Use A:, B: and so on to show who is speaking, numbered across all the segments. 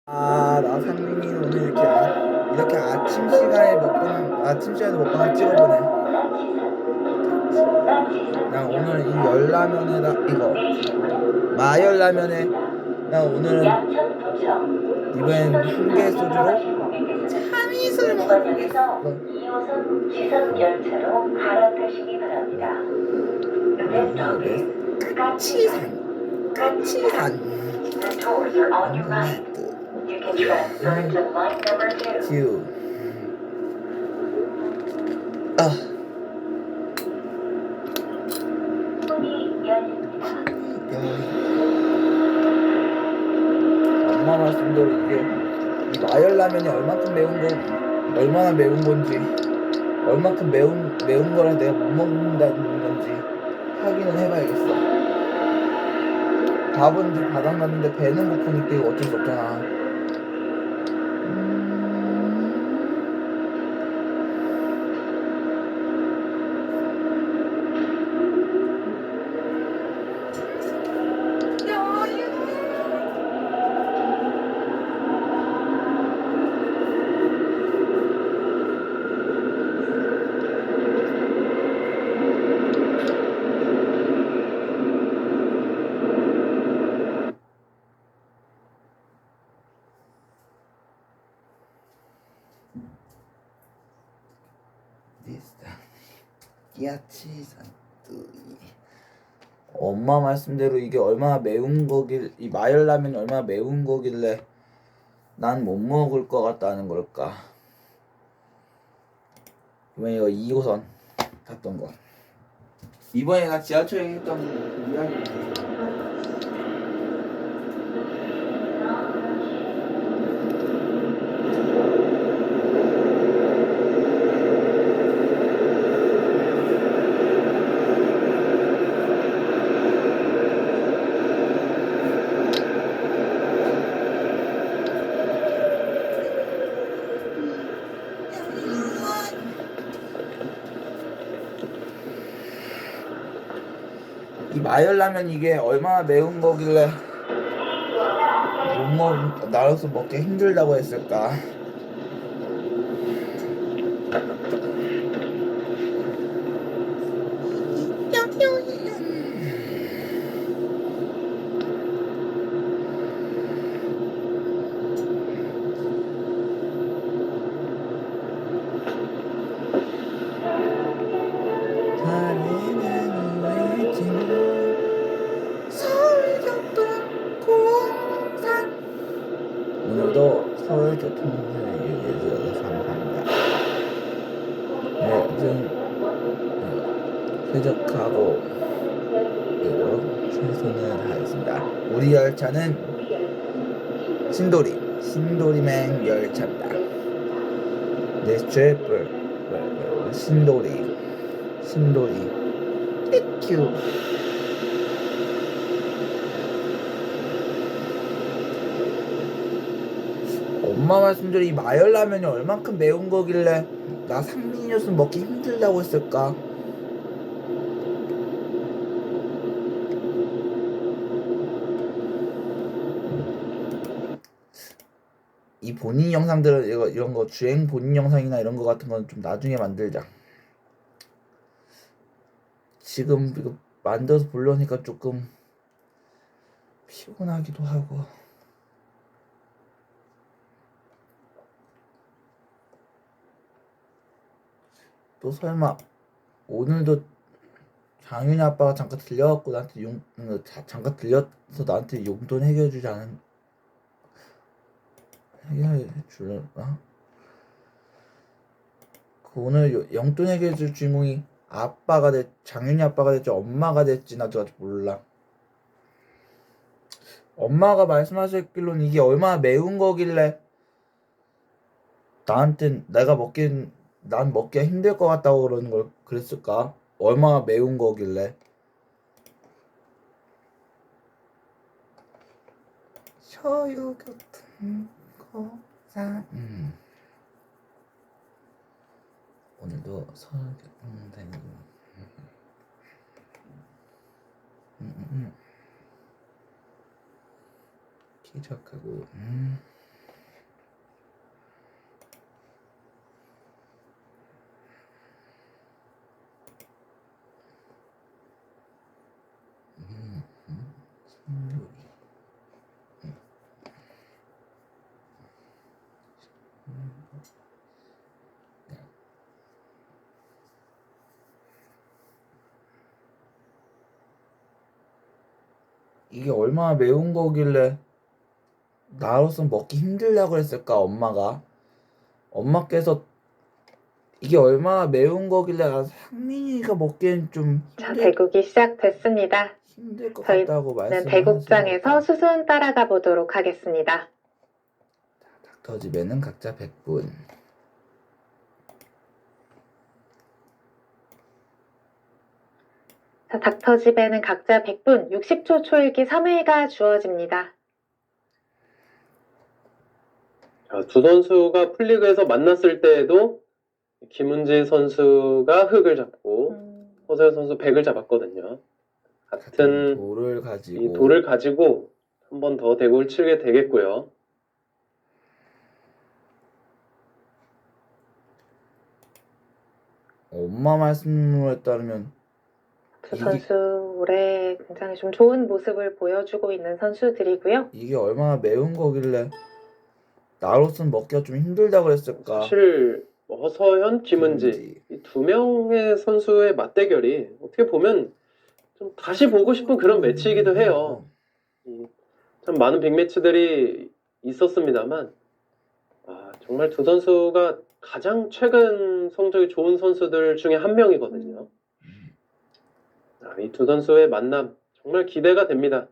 A: 나 상민이는 오늘 이렇게 아침 시간에 아침 시간에 먹방을 찍어보네. 나 오늘 이 열라면에다 이거 마열라면에 나 오늘은 이번엔 한 개 소주로 참이슬 먹어보겠어.
B: 2호선 지선 열차로 갈아타시기 바랍니다.
A: 오늘의 까치산
B: The doors are on your right. You can transfer to line number 2.
A: 큐. 아.
B: 문이 열립니다.
A: 엄마 말씀대로 이 마열라면이 얼마나 매운 건지, 얼만큼 매운 거라 내가 못 먹는다는 건지 확인은 해봐야겠어. 밥은 이제 바닥 났는데 배는 고프니까 이거 어쩔 수 없잖아. 엄마 말씀대로 이게 얼마나 이 마열라면이 얼마나 매운 거길래 난 못 먹을 것 같다는 걸까. 이번에 이거 2호선 탔던 거. 이번에 나 지하철에 했던 이야기. 이 마열라면 이게 얼마나 매운 거길래 나로서 먹기 힘들다고 했을까. 오늘도 서울교통공사에 의해서 사용합니다. 네, 좀 쾌적하고 그리고 최선을 다했습니다. 우리 열차는 신도리맹 열차입니다. 네, 신도리 땡큐. 엄마 말씀대로 이 마열라면이 얼만큼 매운 거길래 나 상민이었으면 먹기 힘들다고 했을까. 이 본인 영상들은 이런 거 주행 본인 영상이나 이런 거 같은 건 좀 나중에 만들자. 지금 이거 만들어서 보려니까 조금 피곤하기도 하고. 또 설마 오늘도 장윤이 아빠가 잠깐 들려갖고 잠깐 들려서 나한테 용돈 해결해주지 않은 해결해줄려나? 오늘 용돈 해결해줄 주인공이 장윤이 아빠가 될지 엄마가 될지 나도 아직 몰라. 엄마가 말씀하셨길로는 이게 얼마나 매운 거길래 나한텐 난 먹기가 힘들 것 같다고 그러는 걸 그랬을까? 얼마나 매운 거길래. 서유교통공사 오늘도 서유교통공사님 기적하고 이게 얼마나 매운 거길래 나로서 먹기 힘들다고 했을까 엄마께서 이게 얼마나 매운 거길래 상민이가 먹기엔 좀
C: 자, 대국이 시작됐습니다.
A: 힘들 것
C: 저희는
A: 같다고 말씀을
C: 대국장에서
A: 하시니까.
C: 수순 따라가 보도록 하겠습니다.
A: 닥터집에는 각자 100분.
C: 자, 닥터집에는 각자 100분, 60초 초읽기 3회가 주어집니다.
D: 자, 두 선수가 풀리그에서 만났을 때에도 김은지 선수가 흙을 잡고 허세현 선수 100을 잡았거든요. 같은
A: 돌을
D: 이
A: 가지고
D: 돌을 가지고 한 번 더 대국을 치르게 되겠고요.
A: 엄마 말씀에 따르면
C: 두 선수 올해 굉장히 좀 좋은 모습을 보여주고 있는 선수들이고요.
A: 이게 얼마나 매운 거길래 나로서는 먹기가 좀 힘들다고 그랬을까.
D: 사실 뭐 허서현, 김은지 이 두 명의 선수의 맞대결이 어떻게 보면 좀 다시 보고 싶은 그런 매치이기도 해요. 참 많은 빅매치들이 있었습니다만 정말 두 선수가 가장 최근 성적이 좋은 선수들 중에 한 명이거든요. 이 두 선수의 만남 정말 기대가 됩니다.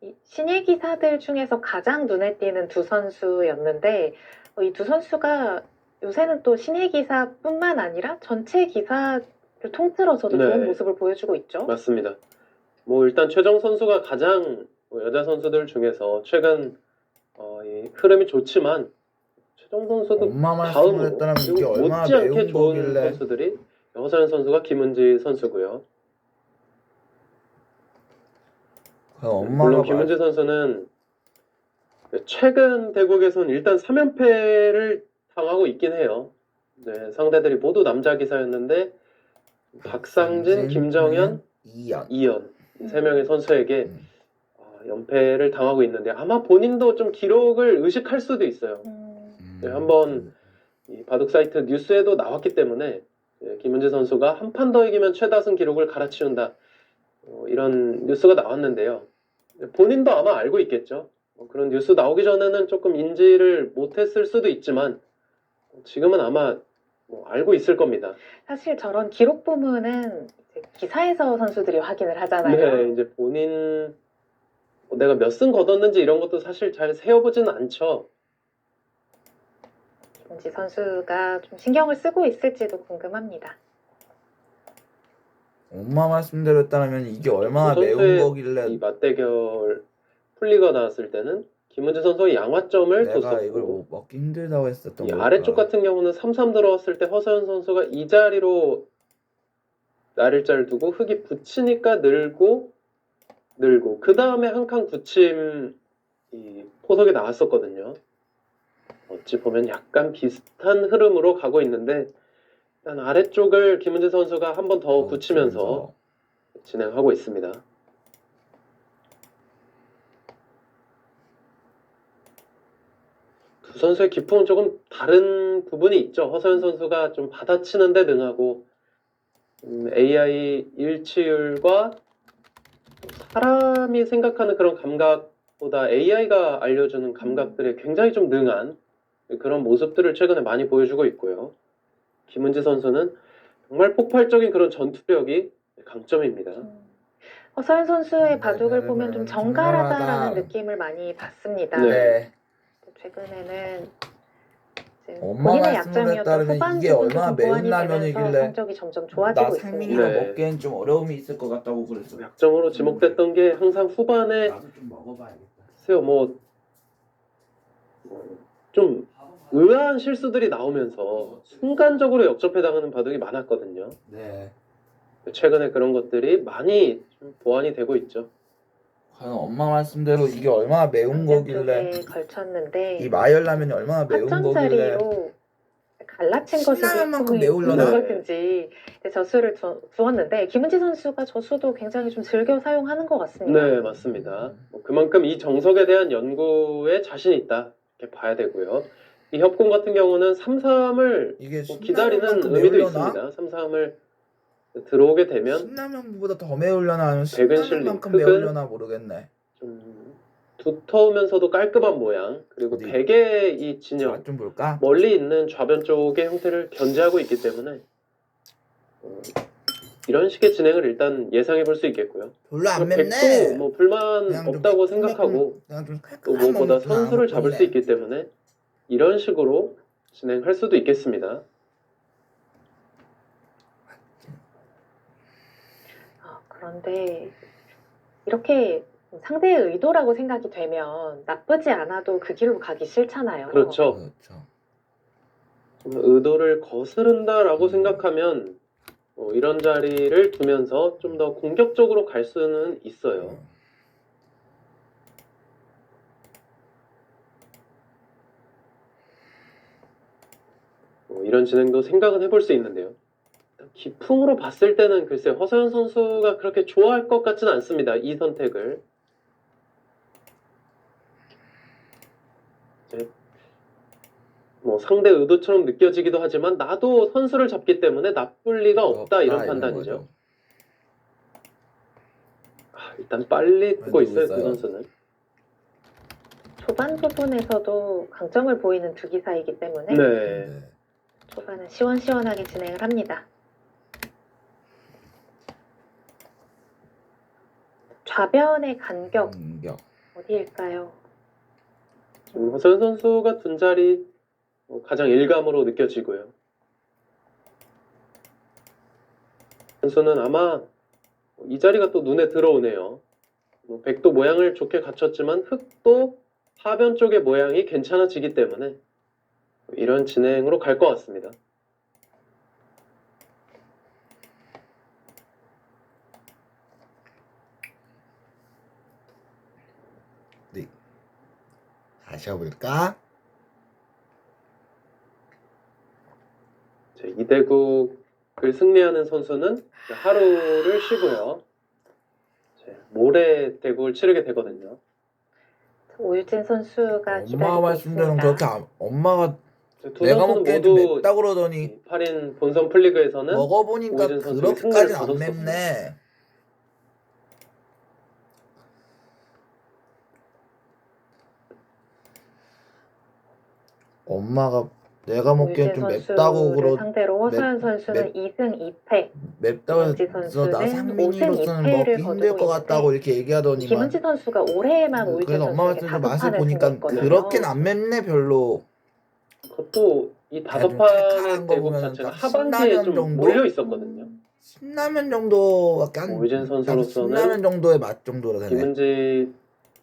C: 이 신예 기사들 중에서 가장 눈에 띄는 두 선수였는데 이 두 선수가 요새는 또 신예 기사뿐만 아니라 전체 기사를 통틀어서도
D: 네.
C: 좋은 모습을 보여주고 있죠.
D: 맞습니다. 뭐 일단 최정 선수가 가장 여자 선수들 중에서 최근 이 흐름이 좋지만 최정 선수도
A: 엄마 말씀에 따르면 이게
D: 그리고
A: 얼마나
D: 못지않게
A: 매운
D: 좋은
A: 거길래
D: 선수들이 허서연 선수가 김은지 선수고요.
A: 엄마가
D: 물론 김은지 선수는 최근 대국에서는 일단 3연패를 당하고 있긴 해요. 네, 상대들이 모두 남자 기사였는데 박상진, 김정현,
A: 이연
D: 이 세 명의 선수에게 연패를 당하고 있는데 아마 본인도 좀 기록을 의식할 수도 있어요. 네, 한번 이 바둑 사이트 뉴스에도 나왔기 때문에 김은지 선수가 한 판 더 이기면 최다승 기록을 갈아치운다. 이런 뉴스가 나왔는데요. 본인도 아마 알고 있겠죠. 그런 뉴스 나오기 전에는 조금 인지를 못했을 수도 있지만 지금은 아마 알고 있을 겁니다.
C: 사실 저런 기록 부문은 이제 기사에서 선수들이 확인을 하잖아요.
D: 네, 이제 본인 내가 몇 승 거뒀는지 이런 것도 사실 잘 세어보지는 않죠.
C: 김은지 선수가 좀 신경을 쓰고 있을지도 궁금합니다.
A: 엄마 말씀대로 따르면 이게 얼마나
D: 두
A: 매운
D: 선수의
A: 거길래
D: 이 맞대결 풀리가 나왔을 때는 김은지 선수가 양화점을
A: 내가 이걸
D: 뒀었고
A: 먹기 힘들다고 했었던
D: 이
A: 걸까.
D: 아래쪽 같은 경우는 3-3 들어왔을 때 허서연 선수가 이 자리로 날일자를 두고 흙이 붙이니까 늘고 그 다음에 한 칸 굳힘 이 포석이 나왔었거든요. 어찌 보면 약간 비슷한 흐름으로 가고 있는데 일단 아래쪽을 김은지 선수가 한 번 더 굳히면서 진행하고 있습니다. 두 선수의 기풍은 조금 다른 부분이 있죠. 허서연 선수가 좀 받아치는 데 능하고 AI 일치율과 사람이 생각하는 그런 감각보다 AI가 알려주는 감각들에 굉장히 좀 능한 그런 모습들을 최근에 많이 보여주고 있고요. 김은지 선수는 정말 폭발적인 그런 전투력이 강점입니다.
C: 허서연 선수의
A: 네,
C: 바둑을
A: 네,
C: 보면
A: 네,
C: 좀
A: 네,
C: 정갈하다라는
A: 정갈하다.
C: 느낌을 많이 받습니다.
D: 네.
C: 최근에는 이제
A: 엄마
C: 본인의
A: 말씀에
C: 약점이었던
A: 따르면
C: 후반
A: 이게
C: 부분도
A: 얼마나
C: 좀 보완이
A: 매운
C: 되면서
A: 라면이길래
C: 성적이 점점 좋아지고
A: 나
C: 있습니다.
A: 상민이가
D: 네.
A: 먹기엔 좀 어려움이 있을 것 같다고 그랬어.
D: 약점으로 지목됐던 게 항상 후반에
A: 나도 좀 먹어봐야겠다.
D: 글쎄요 좀 의아한 실수들이 나오면서 순간적으로 역전패당하는 바둑이 많았거든요.
A: 네.
D: 최근에 그런 것들이 많이 좀 보완이 되고 있죠.
A: 과연 엄마 말씀대로 이게 얼마나 매운 거길래
C: 쪽에 걸쳤는데
A: 이 마열라면이 얼마나 매운 거길래
C: 화점자리로 갈라친 것인지
A: 신라면만큼
C: 소금이
A: 매울려나?
C: 묻은 것인지 저수를 두었는데 김은지 선수가 저수도 굉장히 좀 즐겨 사용하는 것 같습니다.
D: 네, 맞습니다. 그만큼 이 정석에 대한 연구에 자신 있다 이렇게 봐야 되고요. 이 협공 같은 경우는 3-3을
A: 이게
D: 기다리는
A: 신라면만큼
D: 의미도
A: 매울려나?
D: 있습니다. 3-3을 들어오게 되면
A: 신라면보다 더 매울려나 아니면
D: 백은 실링,
A: 신라면만큼
D: 흙은
A: 매울려나 모르겠네.
D: 두터우면서도 깔끔한 모양, 그리고
A: 어디?
D: 베개의 이 진영,
A: 맛 좀 볼까?
D: 멀리 있는 좌변 쪽의 형태를 견제하고 있기 때문에 이런 식의 진행을 일단 예상해 볼 수 있겠고요.
A: 별로 안
D: 백도
A: 맵네.
D: 뭐 불만
A: 그냥 좀
D: 없다고
A: 매콤매콤,
D: 생각하고
A: 그냥 좀
D: 또
A: 칼칼한
D: 무엇보다
A: 맛만 좀
D: 선수를
A: 나는
D: 잡을 수
A: 것뿐이네.
D: 있기 때문에 이런 식으로 진행할 수도 있겠습니다.
C: 그런데 이렇게 상대의 의도라고 생각이 되면 나쁘지 않아도 그 길로 가기 싫잖아요.
D: 그렇죠.
A: 그렇죠.
D: 좀 의도를 거스른다라고
A: 음.
D: 생각하면 이런 자리를 두면서 좀 더 공격적으로 갈 수는 있어요. 이런 진행도 생각은 해볼 수 있는데요. 기풍으로 봤을 때는 글쎄 허서연 선수가 그렇게 좋아할 것 같지는 않습니다. 이 선택을. 이제 뭐 상대 의도처럼 느껴지기도 하지만 나도 선수를 잡기 때문에 나쁠 리가 없다 이런 판단이죠.
A: 거죠.
D: 일단 빨리 뜨고
A: 네,
D: 있어요.
A: 뜨고
D: 그
A: 있어요.
D: 선수는.
C: 초반 부분에서도 강점을 보이는 두 기사이기 때문에
D: 네.
C: 초반은 시원시원하게 진행을 합니다. 좌변의 간격
A: 공격.
C: 어디일까요?
D: 허서연 선수가 둔 자리 가장 일감으로 느껴지고요. 선수는 아마 이 자리가 또 눈에 들어오네요. 백도 모양을 좋게 갖췄지만 흙도 하변 쪽의 모양이 괜찮아지기 때문에 이런 진행으로 갈 것 같습니다.
A: 네. 다시 해볼까?
D: 이대국을 승리하는 선수는 하루를 쉬고요. 모레 대국을 치르게 되거든요.
C: 오유진 선수가
A: 엄마가
C: 기다리고
A: 말씀대로
C: 있습니다.
A: 그렇게 엄마가
D: 두
A: 내가
D: 선수는
A: 먹기엔 좀
D: 모두
A: 맵다 그러더니
D: 8인 본선 플리그에서는
A: 먹어보니까
D: 오유진 선수에게 승리를
A: 그렇게까지는 안
D: 거뒀었습니다.
A: 맵네. 엄마가 내가 먹기엔
C: 오유진
A: 좀 맵다고
C: 선수를 상대로 허서연
A: 맵-
C: 선수는 2승 2패,
A: 맵다고
C: 김은지
A: 해서 나
C: 선수는
A: 상민이로서는
C: 5승 2패를
A: 먹기 힘들
C: 거두고
A: 것 같다고 이렇게 얘기하더니만
C: 김은지 선수가 올해에만 오유진
A: 그래서 엄마
C: 선수에게
A: 말씀대로 맛을
C: 5판을
A: 보니까
C: 승리했거든요.
A: 그렇게는 안 맵네 별로.
D: 그것도 이
A: 좀
D: 다섯
A: 칼칼한
D: 판의
A: 거
D: 대국
A: 보면은
D: 자체가
A: 딱
D: 하반기에
A: 신라면
D: 좀
A: 정도?
D: 몰려 있었거든요.
A: 신라면 정도밖에 안
D: 오유진
A: 딱
D: 선수로서는
A: 신라면 정도의 맛 정도로 되네.
D: 김은지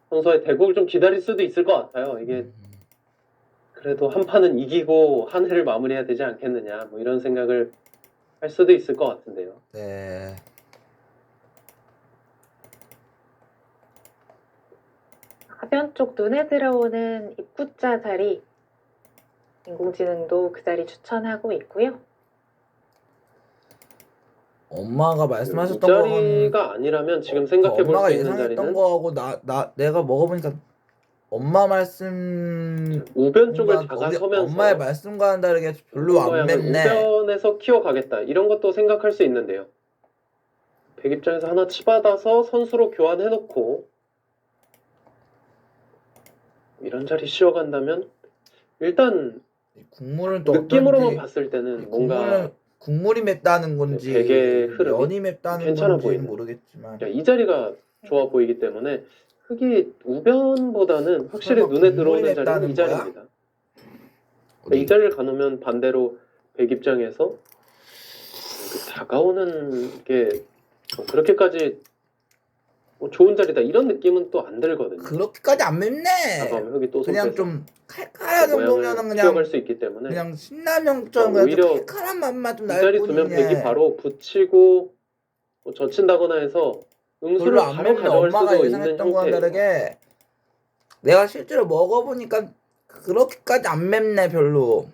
D: 선수의 대국을 좀 기다릴 수도 있을 것 같아요. 이게 그래도 한 판은 이기고 한 해를 마무리해야 되지 않겠느냐 뭐 이런 생각을 할 수도 있을 것 같은데요.
A: 네.
C: 하변 쪽 눈에 들어오는 입구자 자리, 인공지능도 그 자리 추천하고 있고요.
A: 엄마가
D: 이
A: 말씀하셨던 거는
D: 자리가 아니라면 지금 생각해 볼
A: 엄마가
D: 수 있는
A: 예상했던
D: 자리는
A: 거하고 내가 먹어보니까 엄마 말씀
D: 우변 쪽을
A: 우리
D: 다가서면서
A: 엄마의 말씀과는 다르게 별로 안
D: 모양을
A: 맵네.
D: 우변에서 키워가겠다 이런 것도 생각할 수 있는데요. 백 입장에서 하나 치받아서 선수로 교환해놓고 이런 자리 씌워간다면 일단
A: 국물은 또
D: 느낌으로만
A: 어떤지
D: 봤을 때는 뭔가
A: 국물이 맵다는 건지
D: 베개의 흐름이
A: 면이 맵다는
D: 괜찮아
A: 건지는
D: 보이는.
A: 모르겠지만
D: 이 자리가 좋아 보이기 때문에 흙이 우변보다는 확실히
A: 설마
D: 눈에
A: 국물이
D: 들어오는 자리는
A: 맵다는
D: 이
A: 거야?
D: 자리입니다. 이 자리를 가놓으면 반대로 백 입장에서 다가오는 게 그렇게까지 좋은 자리다 이런 느낌은 또 안 들거든요.
A: 그렇게까지 안 맵네.
D: 다가오면 흙이 또
A: 그냥
D: 손빼서
A: 좀 칼칼한 정도면은
D: 모양을 키워갈
A: 그냥
D: 수 있기 때문에
A: 그냥 신라면처럼 그냥
D: 오히려
A: 좀 칼칼한 맛만 좀
D: 이
A: 날
D: 자리 두면 백이
A: 뿐이네.
D: 바로 붙이고 젖힌다거나 해서 응수를
A: 별로 안
D: 바로
A: 맵네.
D: 가져갈
A: 엄마가
D: 수도 있는
A: 예상했던 거와는
D: 형태예요.
A: 다르게 내가 실제로 먹어보니까 그렇게까지 안 맵네 별로.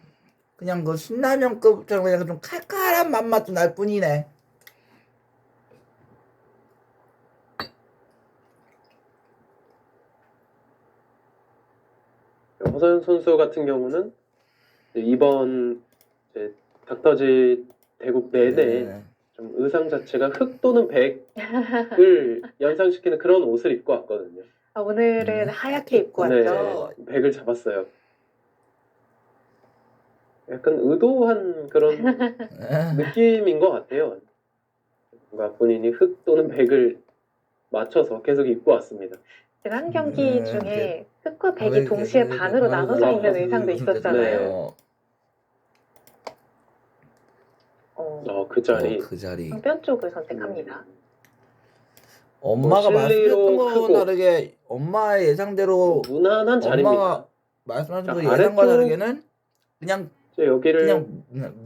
A: 그냥 그 신라면급처럼 그냥 좀 칼칼한 맛만 좀 날 뿐이네.
D: 허서연 선수 같은 경우는 이번 닥터지 대국 내내
A: 네.
D: 좀 의상 자체가 흙 또는 백을 연상시키는 그런 옷을 입고 왔거든요.
C: 오늘은 하얗게 입고
D: 네,
C: 왔죠.
D: 백을 잡았어요. 약간 의도한 그런 느낌인 것 같아요. 뭔가 본인이 흑 또는 백을 맞춰서 계속 입고 왔습니다.
C: 지난 경기
A: 네,
C: 중에 흑과 백이 동시에 반으로 나눠져 있는 의상도 있었잖아요.
D: 그 자리.
A: 그 자리.
C: 상변 쪽을 선택합니다.
A: 엄마가
D: 뭐 실리로
A: 말씀했던 거와
D: 크고
A: 다르게 엄마의 예상대로
D: 무난한 자리입니다.
A: 엄마가 말씀하신 그
D: 자,
A: 예상과
D: 아래쪽-
A: 다르게는 그냥
D: 이제 여기를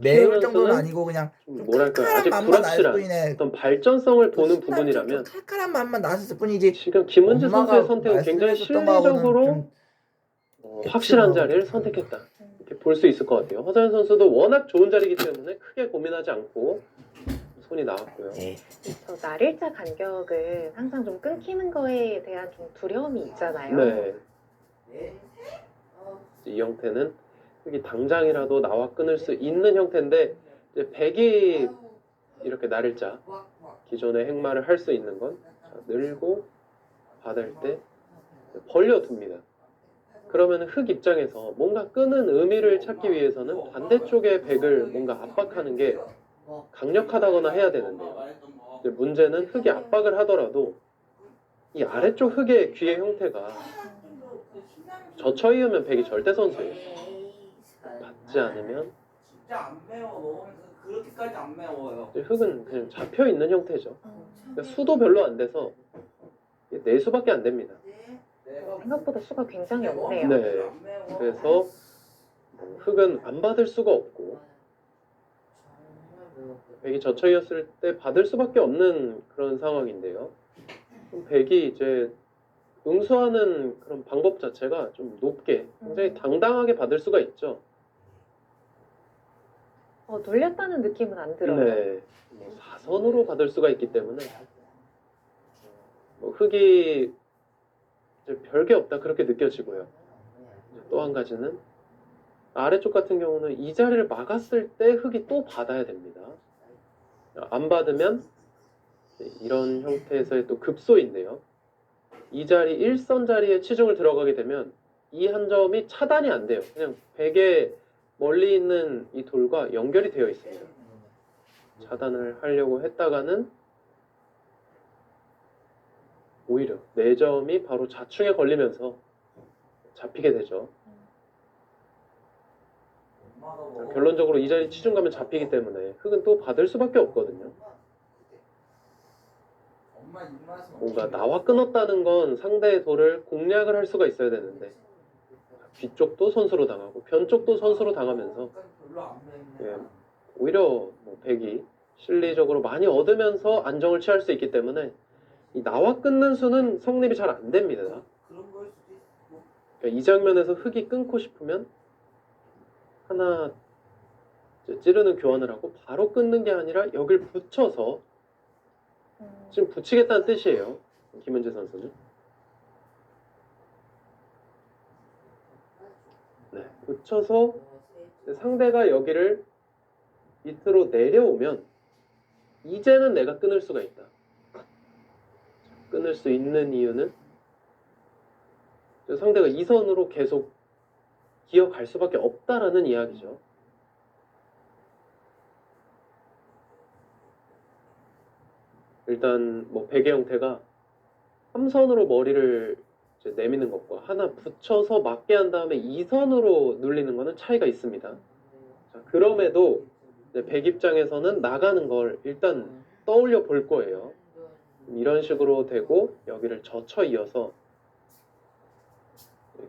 A: 매울
D: 키우는
A: 정도는
D: 수는
A: 아니고 그냥
D: 좀
A: 좀
D: 뭐랄까요,
A: 칼칼한
D: 아직
A: 맛만 날
D: 불확실한
A: 뿐이네.
D: 어떤 발전성을 보는
A: 좀
D: 부분이라면
A: 칼칼한 맛만 났을 뿐이지.
D: 지금 김은재
A: 엄마가
D: 선수의 선택은 굉장히
A: 말씀하셨던 거하고는
D: 실리적으로
A: 좀
D: 확실한
A: 액션하고
D: 자리를
A: 좀 다르다.
D: 선택했다. 이렇게 볼 수 있을 것 같아요. 허자연 선수도 워낙 좋은 자리이기 때문에 크게 고민하지 않고 손이 나왔고요.
A: 네.
C: 저 날일자 간격은 항상 좀 끊기는 거에 대한 좀 두려움이 있잖아요.
D: 네. 이 형태는 여기 당장이라도 나와 끊을 수 있는 형태인데 이제 백이 이렇게 날일자 기존의 행마를 할 수 있는 건 늘고 받을 때 벌려둡니다. 그러면 흑 입장에서 뭔가 끄는 의미를 찾기 위해서는 반대쪽의 백을 뭔가 압박하는 게 강력하다거나 해야 되는데요. 이제 문제는 흑이 압박을 하더라도 이 아래쪽 흑의 귀의 형태가 젖혀 있으면 백이 절대 선수예요. 받지 않으면
A: 진짜 안 매워. 먹으면서 그렇게까지 안 매워요.
D: 이제 흑은 그냥 잡혀 있는 형태죠. 그러니까 수도 별로 안 돼서 네 수밖에 안 됩니다.
C: 생각보다 수가 굉장히 없네요.
D: 네. 그래서 흑은 안 받을 수가 없고 백이 젖혀 있었을 때 받을 수밖에 없는 그런 상황인데요. 그럼 백이 이제 응수하는 그런 방법 자체가 좀 높게 굉장히 당당하게 받을 수가 있죠.
C: 놀렸다는 느낌은 안 들어요.
D: 네. 뭐 사선으로 받을 수가 있기 때문에 뭐 흑이 이제 별게 없다 그렇게 느껴지고요. 또 한 가지는 아래쪽 같은 경우는 이 자리를 막았을 때 흑이 또 받아야 됩니다. 안 받으면 이런 형태에서의 또 급소인데요. 이 자리 1선 자리에 치중을 들어가게 되면 이 한 점이 차단이 안 돼요. 그냥 백의 멀리 있는 이 돌과 연결이 되어 있습니다. 차단을 하려고 했다가는 오히려 4점이 바로 자충에 걸리면서 잡히게 되죠. 결론적으로 이 자리 치중 가면 잡히기 때문에 흑은 또 받을 수밖에 없거든요. 뭔가 나와 끊었다는 건 상대의 돌을 공략을 할 수가 있어야 되는데 뒤쪽도 선수로 당하고 변쪽도 선수로 당하면서 오히려 뭐 백이 실리적으로 많이 얻으면서 안정을 취할 수 있기 때문에 이 나와 끊는 수는 성립이 잘 안 됩니다. 그러니까 이 장면에서 흑이 끊고 싶으면 하나 찌르는 교환을 하고 바로 끊는 게 아니라 여길 붙여서 지금 붙이겠다는 뜻이에요. 김은재 선수는. 네, 붙여서 상대가 여기를 밑으로 내려오면 이제는 내가 끊을 수가 있다. 끊을 수 있는 이유는 상대가 이 선으로 계속 기어갈 수밖에 없다라는 이야기죠. 일단 뭐 백의 형태가 3선으로 머리를 이제 내미는 것과 하나 붙여서 맞게 한 다음에 2선으로 눌리는 거는 차이가 있습니다. 자, 그럼에도 이제 백 입장에서는 나가는 걸 일단 떠올려 볼 거예요. 이런 식으로 되고 여기를 젖혀 이어서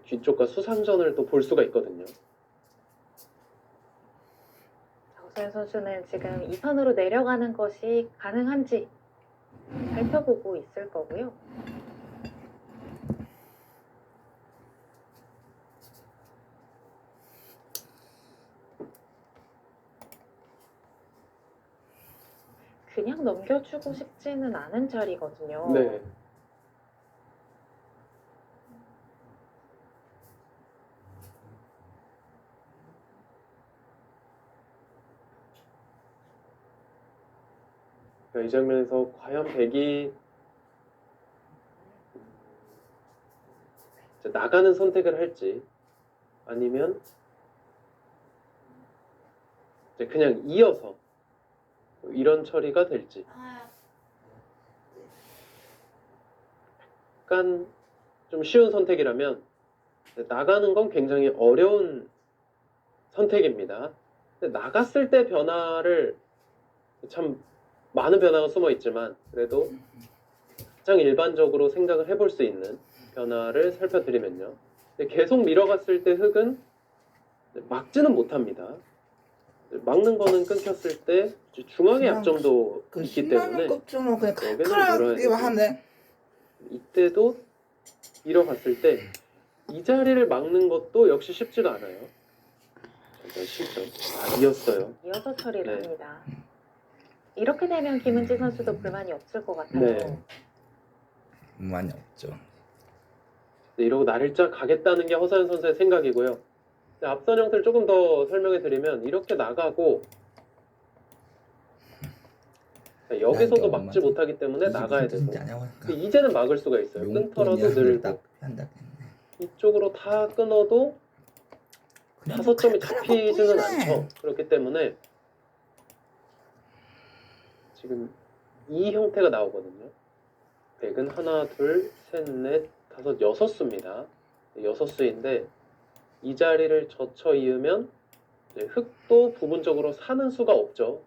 D: 뒤쪽과 수상전을 또 볼 수가 있거든요.
C: 정서연 선수는 지금 2선으로 내려가는 것이 가능한지 살펴보고 있을 거고요. 그냥 넘겨주고 싶지는 않은 자리거든요.
D: 네. 그러니까 이 장면에서 과연 백이 나가는 선택을 할지 아니면 이제 그냥 이어서 이런 처리가 될지 약간 좀 쉬운 선택이라면 나가는 건 굉장히 어려운 선택입니다. 근데 나갔을 때 변화를 참 많은 변화가 숨어 있지만 그래도 가장 일반적으로 생각을 해볼 수 있는 변화를 살펴드리면요. 근데 계속 밀어갔을 때 흙은 막지는 못합니다. 막는 거는 끊겼을 때 중앙의
A: 그냥
D: 약점도
A: 그
D: 있기 때문에
A: 신라면 껍질로 그냥
D: 여기는 밀어야
A: 칼칼하게
D: 되고.
A: 하네.
D: 이때도 밀어갔을 때 이 자리를 막는 것도 역시 쉽지가 않아요. 잠깐 실점. 이었어요.
C: 이어서 처리를
D: 네.
C: 합니다. 이렇게 되면 김은지 선수도 불만이 없을 것 같아요.
D: 네.
A: 많이 없죠.
D: 이러고 날짜 가겠다는 게 허서연 선수의 생각이고요. 앞선 형태를 조금 더 설명해 드리면 이렇게 나가고 여기서도
A: 야,
D: 막지 못하기 때문에 나가야 되고
A: 되고.
D: 이제는 막을 수가 있어요. 끊더라도 늘고 이쪽으로 다 끊어도 5점이 잡히지는 않죠. 그렇기 때문에 지금 이 형태가 나오거든요. 백은 하나, 둘, 셋, 넷, 다섯, 6수입니다. 6수인데 이 자리를 젖혀 이으면 이제 흙도 부분적으로 사는 수가 없죠.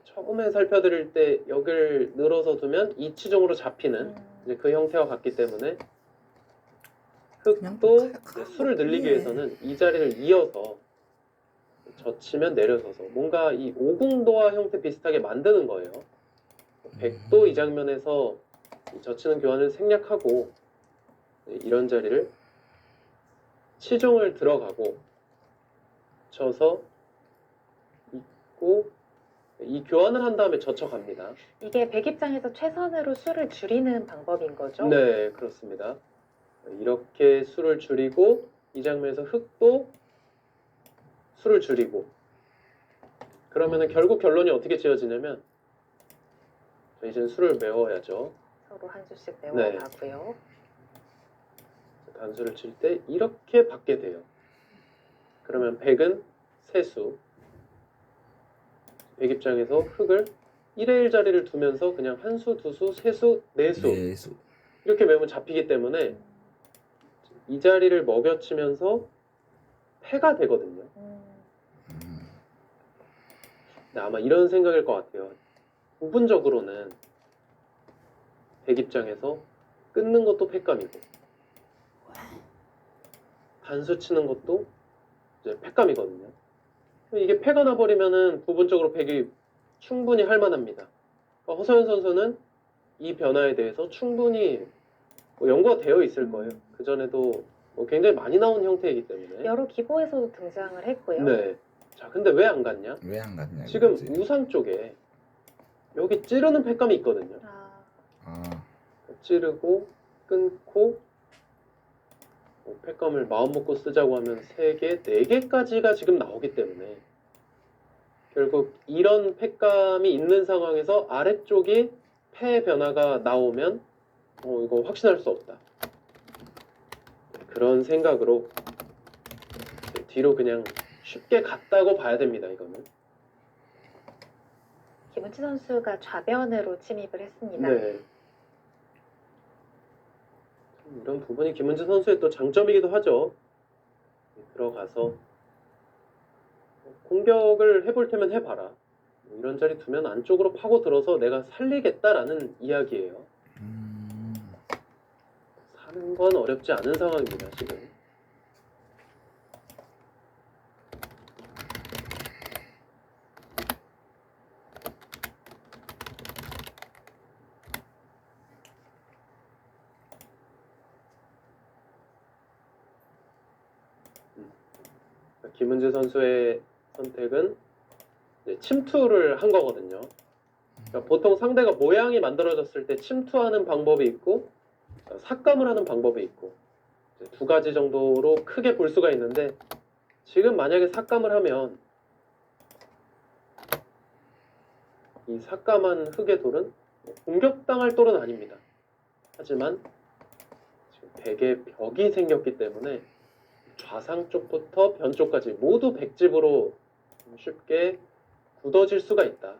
D: 처음에 살펴드릴 때 여기를 늘어서 두면 이치종으로 잡히는 이제 그 형태와 같기 때문에 흙도 이제 수를 늘리기 위해서는 이 자리를 이어서 젖히면 내려서서 뭔가 이 오궁도화 형태 비슷하게 만드는 거예요. 백도 이 장면에서 이 젖히는 교환을 생략하고 이런 자리를 치종을 들어가고 쳐서 있고 이 교환을 한 다음에 젖혀갑니다.
C: 이게 백 입장에서 최선으로 수를 줄이는 방법인 거죠?
D: 네, 그렇습니다. 이렇게 수를 줄이고 이 장면에서 흙도 수를 줄이고 그러면은 결국 결론이 어떻게 지어지냐면 이제는 수를 메워야죠.
C: 서로 한 수씩
D: 네.
C: 메워가고요.
D: 단수를 칠 때 이렇게 받게 돼요. 그러면 백은 세수. 백 입장에서 흙을 1의 1 자리를 두면서 그냥 한 수, 두 수, 세 수, 네 수
A: 내수.
D: 이렇게 메우면 잡히기 때문에 이 자리를 먹여치면서 패가 되거든요. 근데 아마 이런 생각일 것 같아요. 부분적으로는 백 입장에서 끊는 것도 패감이고 단수 치는 것도 이제 패감이거든요. 이게 패가 나버리면은 부분적으로 백이 충분히 할 만합니다. 그러니까 허서연 선수는 이 변화에 대해서 충분히 연구가 되어 있을 거예요. 그전에도 굉장히 많이 나온 형태이기 때문에.
C: 여러 기보에서도 등장을 했고요.
D: 네. 자, 근데 왜 안 갔냐?
A: 왜 안 갔냐?
D: 지금
A: 이거지.
D: 우상 쪽에 여기 찌르는 패감이 있거든요.
A: 아,
D: 찌르고 끊고 패감을 마음 먹고 쓰자고 하면 3개, 4개까지가 지금 나오기 때문에 결국 이런 패감이 있는 상황에서 아래쪽이 패 변화가 나오면 이거 확신할 수 없다. 그런 생각으로 뒤로 그냥 쉽게 갔다고 봐야 됩니다. 이거는.
C: 김은지 선수가 좌변으로 침입을 했습니다.
D: 네. 이런 부분이 김은지 선수의 또 장점이기도 하죠. 들어가서 공격을 해볼 테면 해봐라. 이런 자리 두면 안쪽으로 파고들어서 내가 살리겠다라는 이야기예요. 사는 건 어렵지 않은 상황입니다. 지금. 김은지 선수의 선택은 이제 침투를 한 거거든요. 그러니까 보통 상대가 모양이 만들어졌을 때 침투하는 방법이 있고 삭감을 하는 방법이 있고 이제 2가지 정도로 크게 볼 수가 있는데 지금 만약에 삭감을 하면 이 삭감한 흙의 돌은 공격당할 돌은 아닙니다. 하지만 지금 백에 벽이 생겼기 때문에 좌상 쪽부터 변 쪽까지 모두 백집으로 쉽게 굳어질 수가 있다.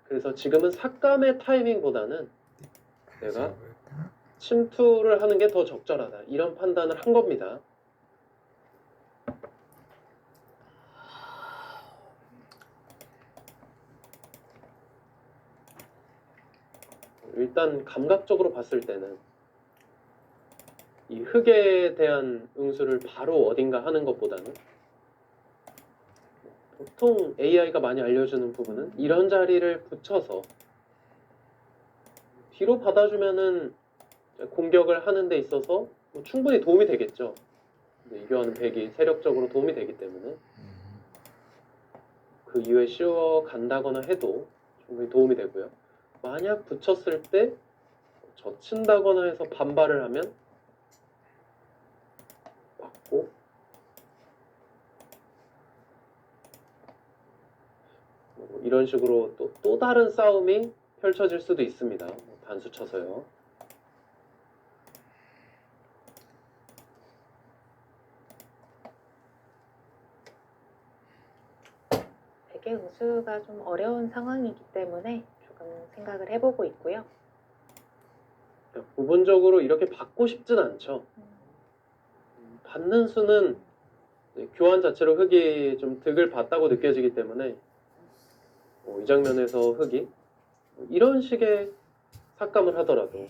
D: 그래서 지금은 삭감의 타이밍보다는 내가 침투를 하는 게 더 적절하다. 이런 판단을 한 겁니다. 일단 감각적으로 봤을 때는 이 흙에 대한 응수를 바로 어딘가 하는 것보다는 보통 AI가 많이 알려주는 부분은 이런 자리를 붙여서 뒤로 받아주면은 공격을 하는 데 있어서 뭐 충분히 도움이 되겠죠. 이교하는 백이 세력적으로 도움이 되기 때문에 그 이후에 씌워 간다거나 해도 충분히 도움이 되고요. 만약 붙였을 때 젖힌다거나 해서 반발을 하면 맞고 이런 식으로 또 다른 싸움이 펼쳐질 수도 있습니다. 단수 쳐서요.
C: 백의 응수가 좀 어려운 상황이기 때문에 조금 생각을 해보고 있고요.
D: 부분적으로 이렇게 받고 싶진 않죠. 받는 수는 교환 자체로 흙이 좀 득을 봤다고 느껴지기 때문에 이 장면에서 흙이 이런 식의 삭감을 하더라도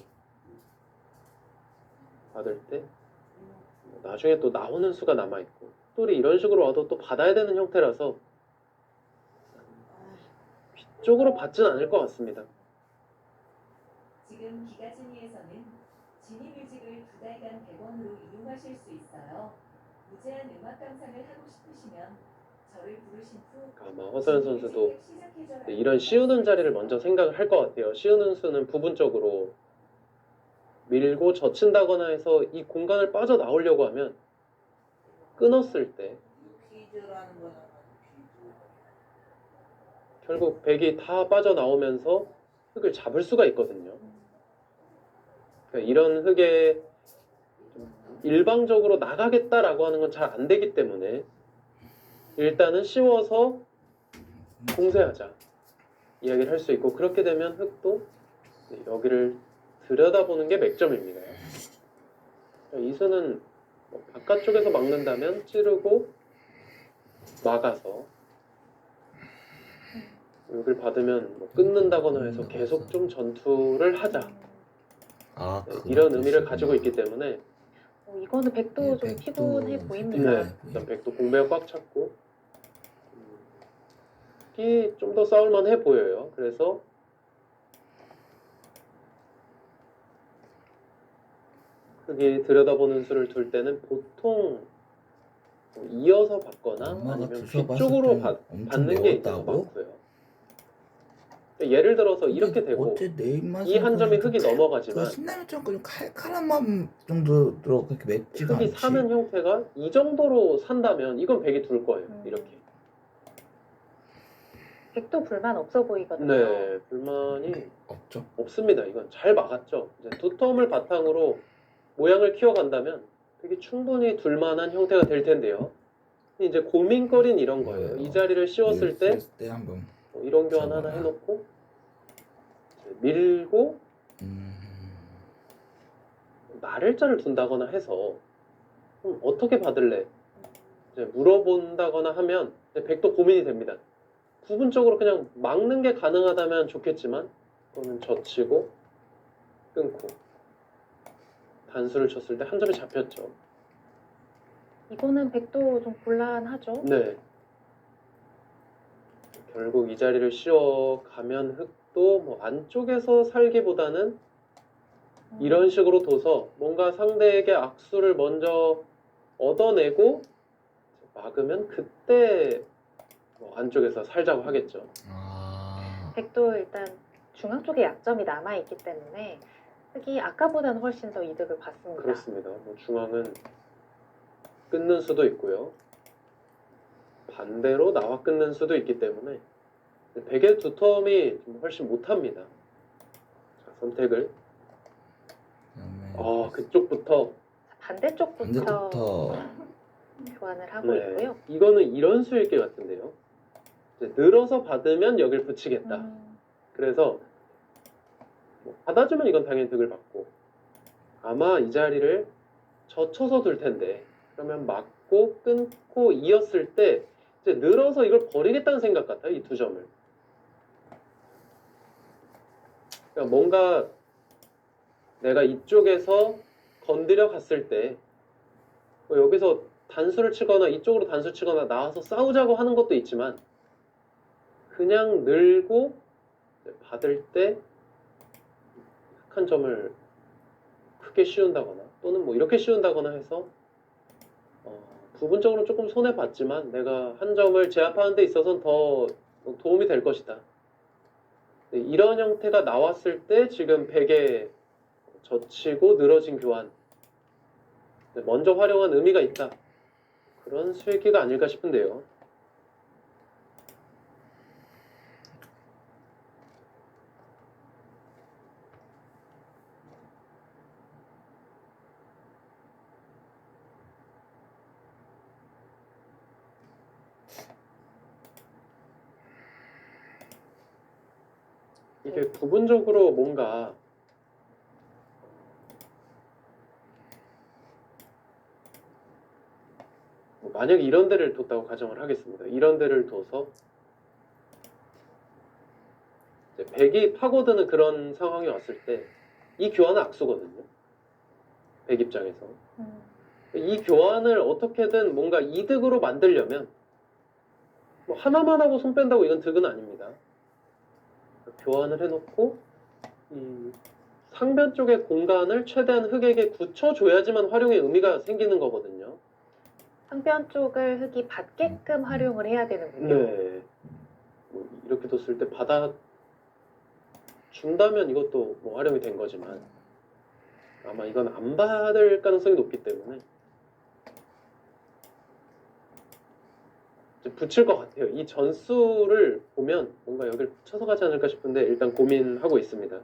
D: 받을 때 나중에 또 나오는 수가 남아있고 또 이런 식으로 와도 또 받아야 되는 형태라서 뒤쪽으로 받진 않을 것 같습니다.
E: 지금 기가진이에서는 지니뮤직을 2달간 100원으로 이용하실 수 있어요. 무제한 음악 감상을 하고 싶으시면 저를 부르신 후
D: 아마 허서연 선수도 이런 씌우는 자리를 먼저 생각을 할 것 같아요. 씌우는 수는 부분적으로 밀고 젖힌다거나 해서 이 공간을 빠져나오려고 하면 끊었을 때 결국 백이 다 빠져나오면서 흙을 잡을 수가 있거든요. 그러니까 이런 흙에 일방적으로 나가겠다라고 하는 건 잘 안 되기 때문에 일단은 씌워서 공세하자 이야기를 할 수 있고 그렇게 되면 흙도 여기를 들여다보는 게 맥점입니다. 이 수는 바깥쪽에서 막는다면 찌르고 막아서 여기를 받으면 끊는다거나 해서 계속 좀 전투를 하자 이런 의미를 가지고 있기 때문에
C: 이거는 백도 좀 피곤해 보입니다.
D: 네, 일단 백도 공배가 꽉 찼고 이 좀 더 싸울만 해 보여요. 그래서 흙이 들여다보는 수를 둘 때는 보통 이어서 받거나
A: 엄마가
D: 아니면
A: 드셔봤을
D: 뒤쪽으로
A: 때 엄청
D: 받는 게 있어서
A: 매웠다고?
D: 많고요. 예를 들어서 이렇게 되고
A: 어째 내 입맛에
D: 이 한 점이 흙이
A: 그
D: 넘어가지만
A: 신라면처럼 그냥 칼칼한 맛 정도 들어 그렇게 맵지가
D: 흙이
A: 않지.
D: 사는 형태가 이 정도로 산다면 이건 백이 둘 거예요. 이렇게.
C: 백도 불만 없어 보이거든요.
D: 네, 불만이
A: 없죠.
D: 없습니다. 이건 잘 막았죠. 이제 두 텀을 바탕으로 모양을 키워간다면 되게 충분히 둘만한 형태가 될 텐데요. 이제 고민거리는 이런 거예요. 이 자리를 씌웠을 때
A: 한번
D: 이런 교환 하나
A: 잡아라.
D: 해놓고 이제 밀고 나를자를 둔다거나 해서 그럼 어떻게 받을래? 이제 물어본다거나 하면 이제 백도 고민이 됩니다. 부분적으로 그냥 막는 게 가능하다면 좋겠지만 그거는 젖히고 끊고 단수를 쳤을 때 한 점이 잡혔죠.
C: 이거는 백도 좀 곤란하죠.
D: 네. 결국 이 자리를 씌워가면 흙도 뭐 안쪽에서 살기보다는 이런 식으로 둬서 뭔가 상대에게 악수를 먼저 얻어내고 막으면 그때 뭐 안쪽에서 살자고 하겠죠.
C: 백도 일단 중앙 쪽에 약점이 남아있기 때문에 흙이 아까보다는 훨씬 더 이득을 봤습니다.
D: 그렇습니다. 뭐 중앙은 끊는 수도 있고요. 반대로 나와 끊는 수도 있기 때문에 백의 두 텀이 좀 훨씬 못합니다. 자, 선택을 그쪽부터
C: 반대쪽부터
A: 반대부터
C: 교환을 하고
D: 네.
C: 있고요.
D: 이거는 이런 수익계 같은데요. 이제 늘어서 받으면 여길 붙이겠다. 그래서 뭐 받아주면 이건 당연히 득을 받고 아마 이 자리를 젖혀서 둘 텐데 그러면 맞고 끊고 이었을 때 이제 늘어서 이걸 버리겠다는 생각 같아요. 이 두 점을. 그러니까 뭔가 내가 이쪽에서 건드려 갔을 때 뭐 여기서 단수를 치거나 이쪽으로 단수 치거나 나와서 싸우자고 하는 것도 있지만 그냥 늘고 받을 때 한 점을 크게 씌운다거나 또는 뭐 이렇게 씌운다거나 해서 부분적으로 조금 손해봤지만 내가 한 점을 제압하는 데 있어서는 더 도움이 될 것이다. 네, 이런 형태가 나왔을 때 지금 100에 젖히고 늘어진 교환 네, 먼저 활용한 의미가 있다. 그런 수익기가 아닐까 싶은데요. 이게 부분적으로 뭔가 만약에 이런 데를 뒀다고 가정을 하겠습니다. 이런 데를 둬서 이제 100이 파고드는 그런 상황이 왔을 때 이 교환은 악수거든요. 100 입장에서. 이 교환을 어떻게든 뭔가 이득으로 만들려면 뭐 하나만 하고 손 뺀다고 이건 득은 아닙니다. 교환을 해놓고 이 상변 쪽의 공간을 최대한 흑에게 굳혀줘야지만 활용의 의미가 생기는 거거든요.
C: 상변 쪽을 흑이 받게끔 활용을 해야 되는군요.
D: 네. 뭐 이렇게 뒀을 때 받아 준다면 이것도 뭐 활용이 된 거지만 아마 이건 안 받을 가능성이 높기 때문에 이제 붙일 것 같아요. 이 전수를 보면 뭔가 여기를 붙여서 가지 않을까 싶은데 일단 고민하고 있습니다.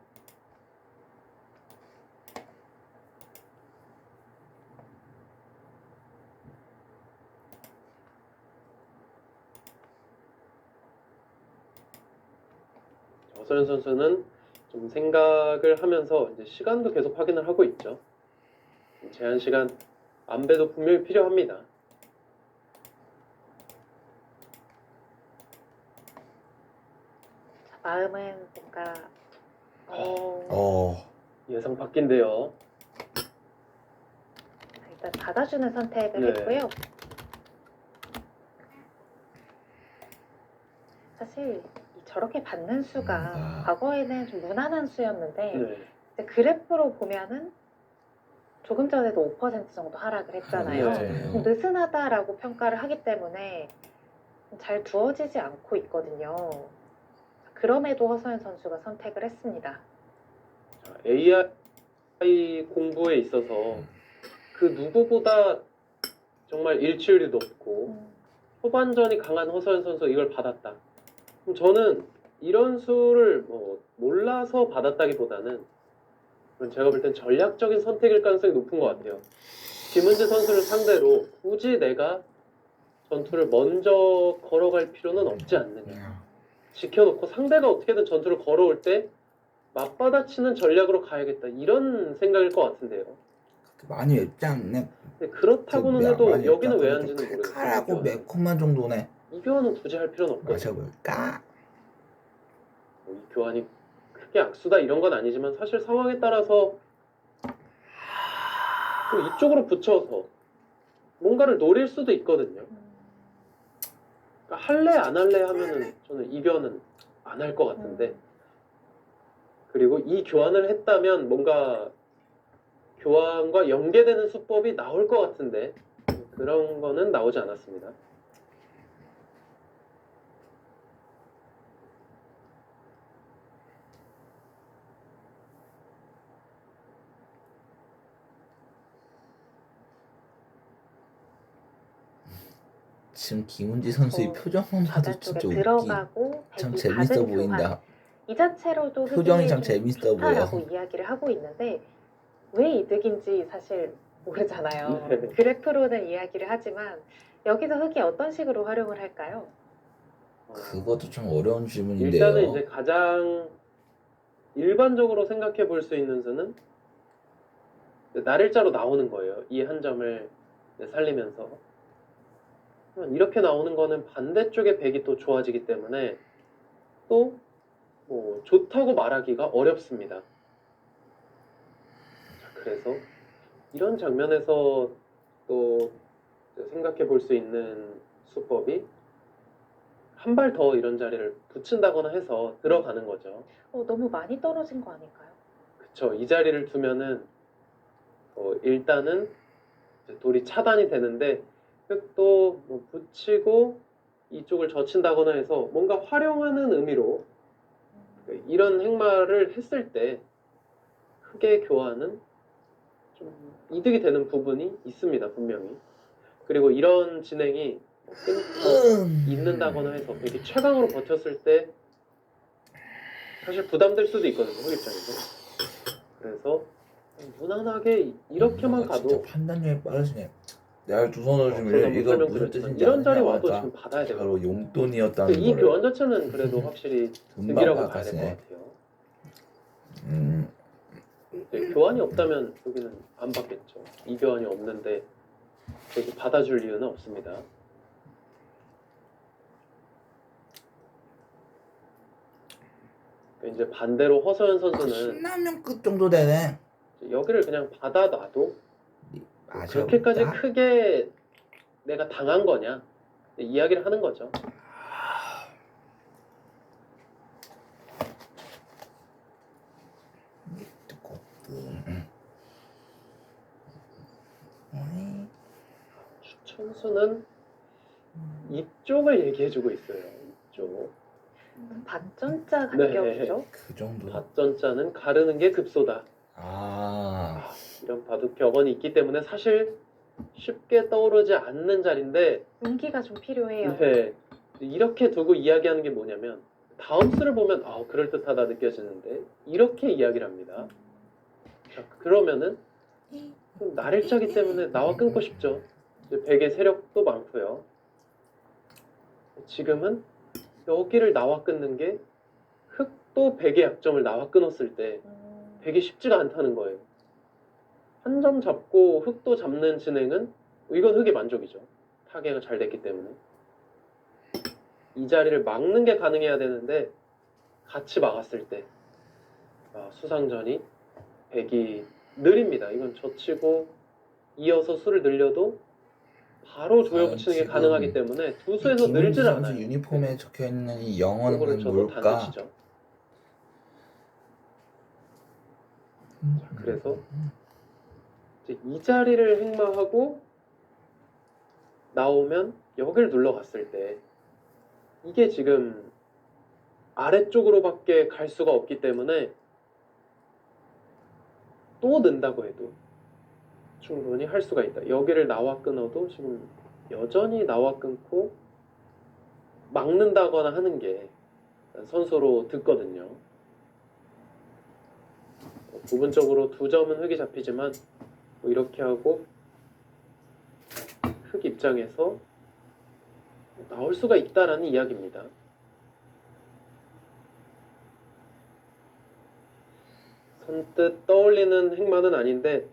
D: 어서연 선수는 좀 생각을 하면서 이제 시간도 계속 확인을 하고 있죠. 제한 시간 안배도 분명히 필요합니다.
C: 자, 마음은 뭔가
D: 예상 바뀐대요.
C: 일단 받아주는 선택을
D: 네.
C: 했고요. 사실 저렇게 받는 수가 과거에는 좀 무난한 수였는데
D: 네.
C: 이제 그래프로 보면은 조금 전에도 5% 정도 하락을 했잖아요.
D: 네.
C: 좀 느슨하다라고 평가를 하기 때문에 잘 두어지지 않고 있거든요. 그럼에도 허서연 선수가 선택을 했습니다.
D: 자, AI 공부에 있어서 그 누구보다 정말 일치율이 높고 후반전이 강한 허서연 선수 이걸 받았다. 그럼 저는 이런 수를 뭐 몰라서 받았다기보다는 제가 볼 땐 전략적인 선택일 가능성이 높은 것 같아요. 김은지 선수를 상대로 굳이 내가 전투를 먼저 걸어갈 필요는 없지 않느냐. 지켜놓고 상대가 어떻게든 전투를 걸어올 때 맞받아치는 전략으로 가야겠다. 이런 생각일 것 같은데요.
A: 많이 맵지 않네.
D: 근데 그렇다고는 해도
A: 많이
D: 여기는 왜
A: 맵다고
D: 한지는 모르겠어요.
A: 칼칼하고 매콤한 정도네.
D: 이 교환은 굳이 할 필요는 없거든요.
A: 마셔볼까?
D: 뭐 이 교환이 크게 악수다 이런 건 아니지만 사실 상황에 따라서 또 이쪽으로 붙여서 뭔가를 노릴 수도 있거든요. 그러니까 할래 안 할래 하면은 저는 이변은 안 할 것 같은데 그리고 이 교환을 했다면 뭔가 교환과 연계되는 수법이 나올 것 같은데 그런 거는 나오지 않았습니다.
A: 지금 김은지 선수의 표정만 봐도
C: 바다 쪽에
A: 진짜 웃기.
C: 들어가고
A: 참
C: 백이
A: 재밌어
C: 받은
A: 보인다.
C: 교환. 이 자체로도
A: 표정이
C: 흑이
A: 참
C: 좀
A: 재밌어 보여.
C: 좋다라고 이야기를 하고 있는데 왜 이득인지 사실 모르잖아요.
D: 네.
C: 그래프로는 이야기를 하지만 여기서 흙이 어떤 식으로 활용을 할까요?
A: 그것도 좀 어려운 질문인데요.
D: 일단은 이제 가장 일반적으로 생각해 볼 수 있는 수는 날일자로 나오는 거예요. 이 한 점을 살리면서. 이렇게 나오는 거는 반대쪽의 백이 또 좋아지기 때문에 또 뭐 좋다고 말하기가 어렵습니다. 자, 그래서 이런 장면에서 또 생각해 볼 수 있는 수법이 한 발 더 이런 자리를 붙인다거나 해서 들어가는 거죠.
C: 너무 많이 떨어진 거 아닐까요?
D: 그쵸. 이 자리를 두면은 일단은 이제 돌이 차단이 되는데 흙도 뭐 붙이고 이쪽을 젖힌다거나 해서 뭔가 활용하는 의미로 이런 행마를 했을 때 흙의 교환은 좀 이득이 되는 부분이 있습니다. 분명히. 그리고 이런 진행이 끊고 있는다거나 해서 되게 최강으로 버텼을 때 사실 부담될 수도 있거든요. 흙 입장에서. 그래서 무난하게 이렇게만
A: 진짜
D: 가도
A: 판단력이 빠르시네. 내가 두 손으로 지금
D: 제가
A: 이거 무슨
D: 설명드렸지만
A: 뜻인지
D: 이런 자리
A: 아느냐고
D: 와도
A: 하니까
D: 지금 받아야 돼요.
A: 바로 용돈이었다는
D: 이
A: 거를
D: 교환 자체는 그래도 확실히
A: 금방
D: 득이라고 봐야 될 것
A: 파악하시네.
D: 같아요.
A: 음,
D: 교환이 없다면 여기는 안 받겠죠. 이 교환이 없는데 여기 받아줄 이유는 없습니다. 이제 반대로 허서연 선수는
A: 신라면급 정도 되네.
D: 여기를 그냥 받아놔도
A: 맛이
D: 그렇게까지
A: 없다?
D: 크게 내가 당한 거냐 이야기를 하는 거죠. 추천수는 이쪽을 얘기해주고 있어요. 이쪽.
C: 반전자
D: 네.
C: 간격이죠.
A: 그 정도.
D: 밭전자는 가르는 게 급소다.
A: 아,
D: 이런 바둑 격언이 있기 때문에 사실 쉽게 떠오르지 않는 자리인데
C: 용기가 좀 필요해요.
D: 네. 이렇게 두고 이야기하는 게 뭐냐면 다음 수를 보면 그럴듯하다 느껴지는데 이렇게 이야기를 합니다. 자, 그러면은 그럼 날일자기 때문에 나와 끊고 싶죠. 이제 백의 세력도 많고요. 지금은 여기를 나와 끊는 게 흑도 백의 약점을 나와 끊었을 때 백이 쉽지가 않다는 거예요. 한 점 잡고 흑도 잡는 진행은 이건 흑의 만족이죠. 타개가 잘 됐기 때문에. 이 자리를 막는 게 가능해야 되는데 같이 막았을 때 수상전이 백이 느립니다. 이건 젖히고 이어서 수를 늘려도 바로 조여붙이는 게
A: 지금
D: 가능하기 때문에 두 수에서
A: 김은지
D: 늘지를
A: 선수
D: 않아요.
A: 유니폼에 적혀 있는 이
D: 이거를
A: 영어는
D: 저도
A: 뭘까?
D: 단도치죠. 그래서 이제 이 자리를 행마하고 나오면 여기를 눌러갔을 때 이게 지금 아래쪽으로밖에 갈 수가 없기 때문에 또 는다고 해도 충분히 할 수가 있다. 여기를 나와 끊어도 지금 여전히 나와 끊고 막는다거나 하는 게 선수로 듣거든요. 부분적으로 두 점은 흙이 잡히지만 뭐 이렇게 하고 흙 입장에서 나올 수가 있다라는 이야기입니다. 선뜻 떠올리는 행마는 아닌데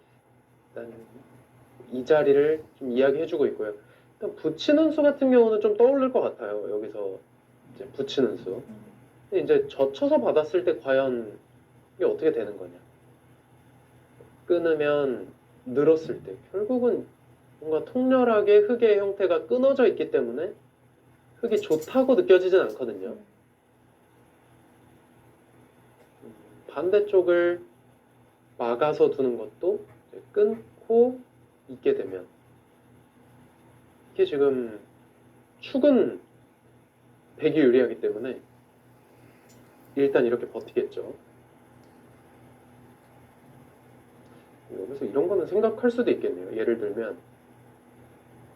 D: 일단 이 자리를 좀 이야기해주고 있고요. 일단 붙이는 수 같은 경우는 좀 떠오를 것 같아요. 여기서 이제 붙이는 수. 근데 이제 젖혀서 받았을 때 과연 이게 어떻게 되는 거냐? 끊으면 늘었을 때 결국은 뭔가 통렬하게 흙의 형태가 끊어져 있기 때문에 흙이 좋다고 느껴지진 않거든요. 반대쪽을 막아서 두는 것도 이제 끊고 있게 되면 이게 지금 축은 백이 유리하기 때문에 일단 이렇게 버티겠죠. 여기서 이런 거는 생각할 수도 있겠네요. 예를 들면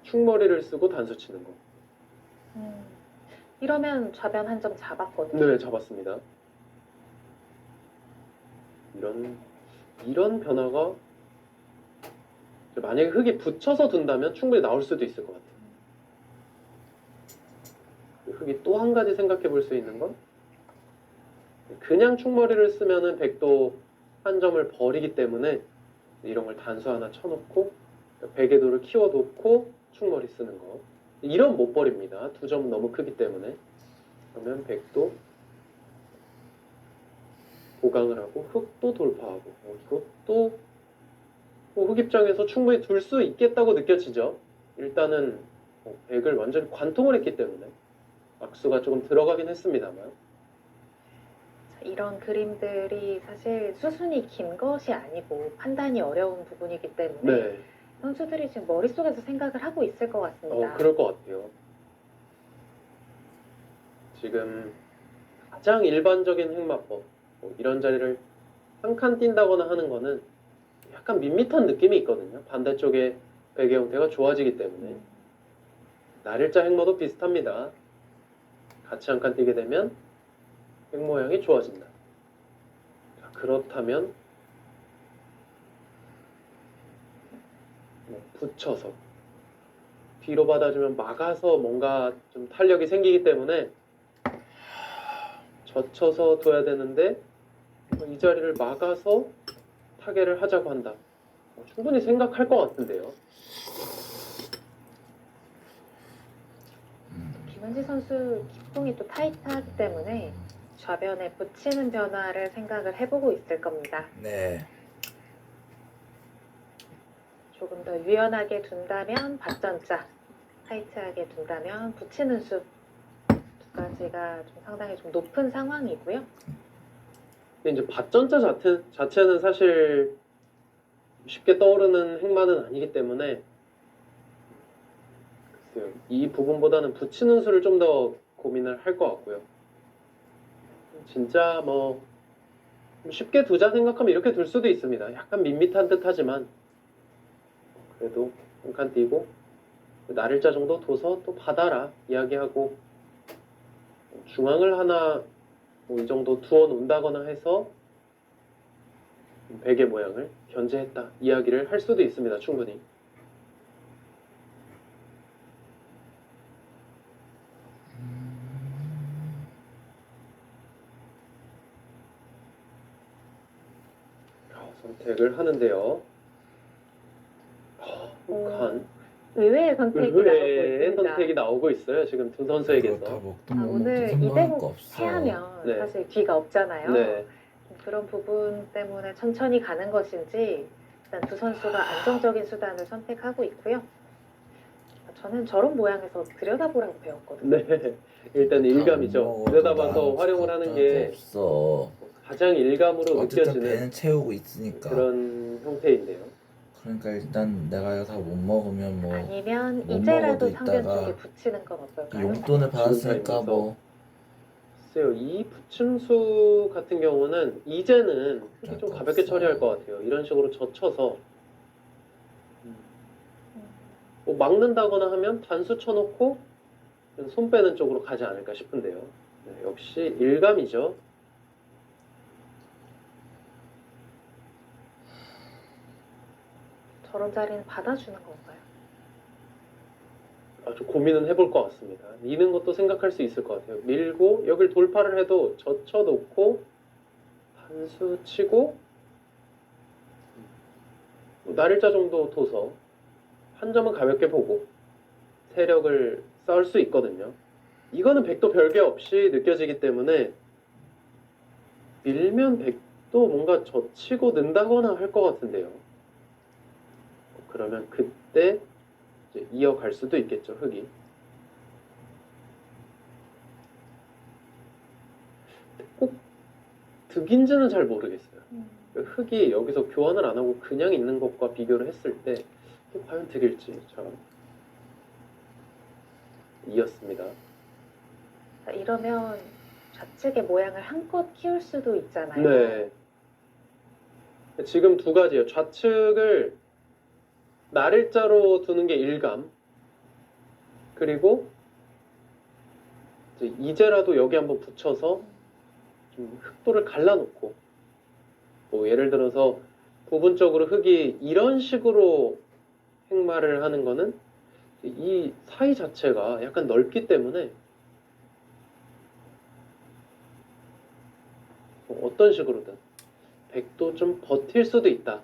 D: 축머리를 쓰고 단수 치는 거.
C: 이러면 좌변 한 점 잡았거든요.
D: 네, 잡았습니다. 이런 변화가 만약에 흙이 붙여서 둔다면 충분히 나올 수도 있을 것 같아요. 흙이 또 한 가지 생각해 볼 수 있는 건 그냥 충머리를 쓰면은 백도 한 점을 버리기 때문에 이런 걸 단수 하나 쳐놓고 베개도를 키워놓고 충머리 쓰는 거. 이런 못 버립니다. 두 점은 너무 크기 때문에. 그러면 백도 보강을 하고 흙도 돌파하고 이것도 흙 입장에서 충분히 둘 수 있겠다고 느껴지죠. 일단은 백을 완전히 관통을 했기 때문에 악수가 조금 들어가긴 했습니다만.
C: 이런 그림들이 사실 수순이 긴 것이 아니고 판단이 어려운 부분이기 때문에
D: 네.
C: 선수들이 지금 머릿속에서 생각을 하고 있을 것 같습니다.
D: 그럴 것 같아요. 지금 가장 일반적인 흑마법 이런 자리를 한 칸 뛴다거나 하는 거는 약간 밋밋한 느낌이 있거든요. 반대쪽에 베개 형태가 좋아지기 때문에 날일자 흑마도 비슷합니다. 같이 한 칸 뛰게 되면 흑 모양이 좋아진다. 자, 그렇다면 붙여서 뒤로 받아주면 막아서 뭔가 좀 탄력이 생기기 때문에 젖혀서 둬야 되는데 이 자리를 막아서 타개를 하자고 한다. 충분히 생각할 것 같은데요.
C: 김은지 선수 기풍이 또 타이트하기 때문에 좌변에 붙이는 변화를 생각을 해보고 있을 겁니다.
A: 네.
C: 조금 더 유연하게 둔다면 받전자, 타이트하게 둔다면 붙이는 수. 두 가지가 좀 상당히 좀 높은 상황이고요.
D: 근데 이제 밭전자 자체는 사실 쉽게 떠오르는 행만은 아니기 때문에 글쎄요, 이 부분보다는 붙이는 수를 좀 더 고민을 할 것 같고요. 진짜 뭐 쉽게 두자 생각하면 이렇게 둘 수도 있습니다. 약간 밋밋한 듯 하지만 그래도 한 칸 띄고 날일자 정도 둬서 또 받아라 이야기하고 중앙을 하나 뭐 이 정도 두어 놓는다거나 해서 베개 모양을 견제했다 이야기를 할 수도 있습니다. 충분히. 선택을 하는데요. 한
C: 의외의 선택이 나오고
D: 의외의
C: 있습니다.
D: 선택이 나오고 있어요. 지금 두 선수에게서.
A: 그렇다고 또
C: 오늘 이
A: 생각할 거
C: 대목
A: 없어.
C: 패하면
D: 네.
C: 사실 뒤가 없잖아요.
D: 네.
C: 그런 부분 때문에 천천히 가는 것인지 일단 두 선수가 안정적인 수단을 선택하고 있고요. 저는 저런 모양에서 들여다보라고 배웠거든요.
D: 네. 일단 일감이죠. 들여다봐서 활용을 하는 게
A: 없어.
D: 가장 일감으로
A: 어쨌든
D: 느껴지는
A: 배는 채우고 있으니까.
D: 그런 형태인데요.
A: 그러니까 일단 내가 이거 다 못 먹으면 뭐
C: 아니면
A: 못
C: 이제라도
A: 먹어도
C: 상변
A: 있다가
C: 쪽에 붙이는 건 어떨까요?
A: 용돈을 받았으니까
D: 지금
A: 뭐
D: 글쎄요, 이 부침수 같은 경우는 이제는 흙이 좀 가볍게
A: 없어.
D: 처리할 것 같아요. 이런 식으로 젖혀서 뭐 막는다거나 하면 단수 쳐놓고 손 빼는 쪽으로 가지 않을까 싶은데요. 네, 역시 일감이죠.
C: 저런 자리는 받아주는 건가요?
D: 아주 고민은 해볼 것 같습니다. 미는 것도 생각할 수 있을 것 같아요. 밀고 여길 돌파를 해도 젖혀놓고 단수 치고 날일자 정도 둬서 한 점은 가볍게 보고 세력을 쌓을 수 있거든요. 이거는 백도 별개 없이 느껴지기 때문에 밀면 백도 뭔가 젖히고 는다거나 할 것 같은데요. 그러면 그때 이제 이어갈 수도 있겠죠, 흙이. 꼭 득인지는 잘 모르겠어요. 흙이 여기서 교환을 안 하고 그냥 있는 것과 비교를 했을 때 과연 득일지. 자, 이었습니다.
C: 자, 이러면 좌측의 모양을 한껏 키울 수도 있잖아요.
D: 네. 지금 두 가지예요. 좌측을 날일자로 두는 게 일감. 그리고 이제 이제라도 여기 한번 붙여서 좀 흙도를 갈라놓고 뭐 예를 들어서 부분적으로 흙이 이런 식으로 행마를 하는 거는 이 사이 자체가 약간 넓기 때문에 뭐 어떤 식으로든 백도 좀 버틸 수도 있다.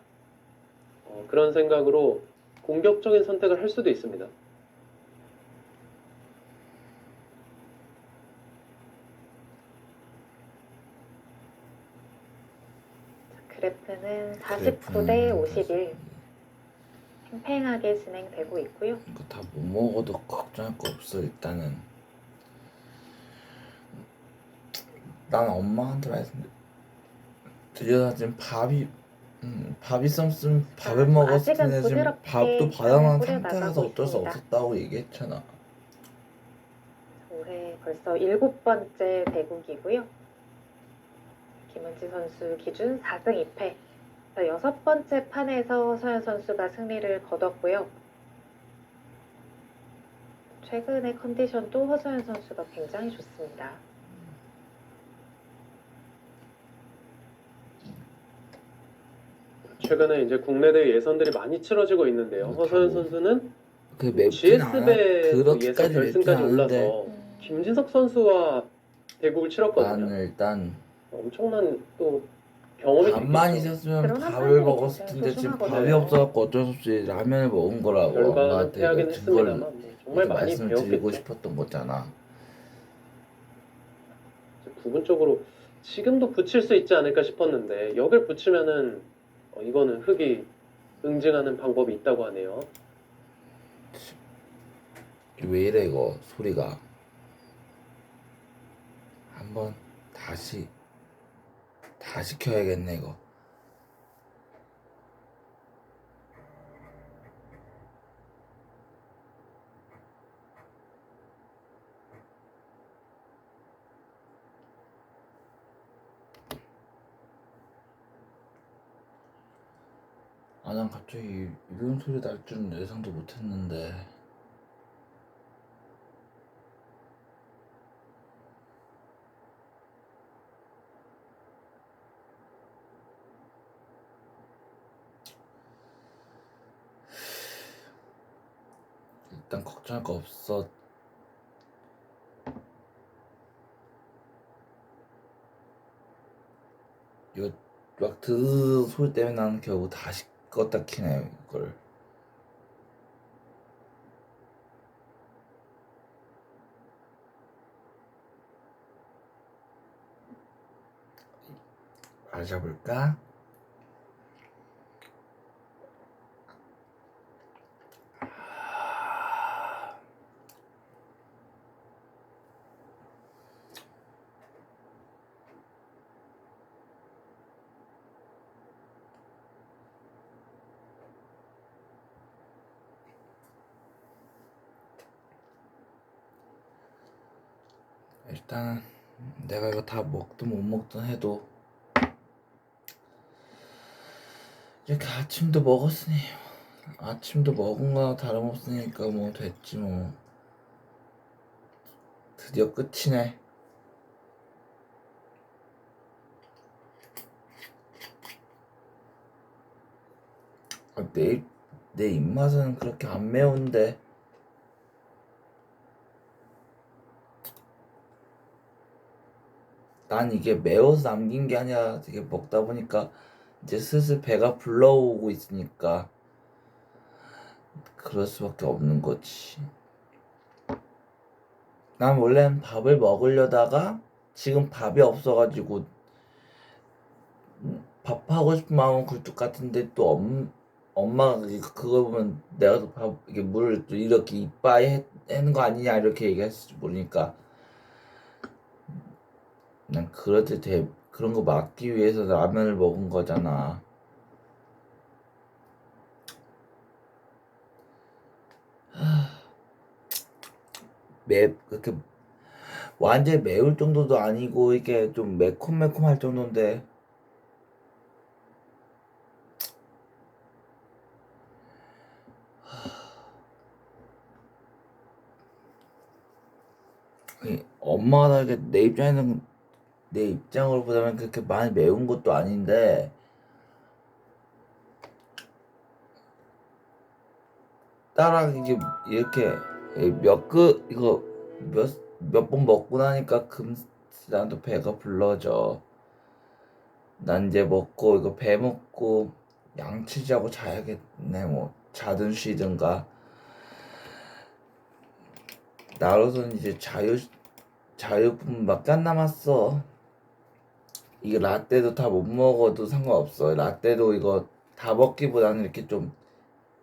D: 그런 생각으로 공격적인 선택을 할 수도 있습니다.
C: 그래프는 49 대 51 팽팽하게 진행되고 있고요.
A: 이거 다 못 먹어도 걱정할 거 없어. 일단은 난 엄마한테 말씀드려야 지금 밥이 있으면 밥을 먹었을
C: 아직은
A: 텐데 지금
C: 부드럽게
A: 밥도
C: 향을
A: 받아놓은
C: 뿌려
A: 상태라서
C: 나가고
A: 어쩔 수
C: 있습니다.
A: 없었다고 얘기했잖아.
C: 올해 벌써 7번째 대국이고요. 김은지 선수 기준 4승 2패. 6번째 판에서 서현 선수가 승리를 거뒀고요. 최근의 컨디션도 허서연 선수가 굉장히 좋습니다.
D: 최근에 이제 국내 대회 예선들이 많이 치러지고 있는데요. 허서연 선수는
A: 그 맵진
D: GS배
A: 않아. 그렇게까지
D: 예선
A: 맵진
D: 결승까지
A: 않은데
D: 올라서 김진석 선수와 대국을 치렀거든요.
A: 나는 일단
D: 엄청난 또 경험이
A: 밥만
D: 됐겠죠.
A: 있었으면
C: 그런
A: 밥을
C: 한편이
A: 먹었을
C: 굉장히
A: 텐데 지금
C: 소중하거든요.
A: 밥이 없어갖고 어쩔 수 없이 라면을 먹은 거라고.
D: 결과는
A: 엄마한테
D: 패하긴
A: 이거 증거를
D: 했습니다만 뭐 정말
A: 이렇게
D: 많이
A: 말씀을 드리고
D: 배웠겠죠.
A: 싶었던 거잖아.
D: 부분적으로 지금도 붙일 수 있지 않을까 싶었는데 역을 붙이면은 이거는 흙이 응징하는 방법이 있다고 하네요.
A: 왜 이래 이거 소리가. 한번 다시 켜야겠네 이거. 아, 난 갑자기 이런 소리 날 줄은 예상도 못했는데. 일단 걱정할 거 없어. 이거 막 드드 소리 때문에 나는 결국 다시 껐다 키네 이걸. 마셔볼까? 일단은 내가 이거 다 먹든 못 먹든 해도 이렇게 아침도 먹었으니 아침도 먹은 거나 다름없으니까 뭐 됐지 뭐. 드디어 끝이네. 내 입맛은 그렇게 안 매운데 난 이게 매워서 남긴 게 아니라 되게 먹다 보니까 이제 슬슬 배가 불러오고 있으니까 그럴 수밖에 없는 거지. 난 원래는 밥을 먹으려다가 지금 밥이 없어가지고 밥 하고 싶은 마음은 굴뚝 같은데 또 엄마가 그걸 보면 내가 또 밥 이게 물을 또 이렇게 이빠이 하는 거 아니냐 이렇게 얘기했을지 모르니까 난 그런 거 막기 위해서 라면을 먹은 거잖아. 그렇게 완전히 매울 정도도 아니고 이게 좀 매콤매콤할 정도인데 엄마가 이렇게 내 입장으로 보자면 그렇게 많이 매운 것도 아닌데 따라 이게 이렇게 이거 몇 번 먹고 나니까 나도 배가 불러져. 난 이제 먹고 이거 배 먹고 양치지하고 자야겠네. 뭐 자든 쉬든가. 나로서는 이제 자유분밖에 안 남았어. 이게 라떼도 다 못 먹어도 상관없어. 라떼도 이거 다 먹기보다는 이렇게 좀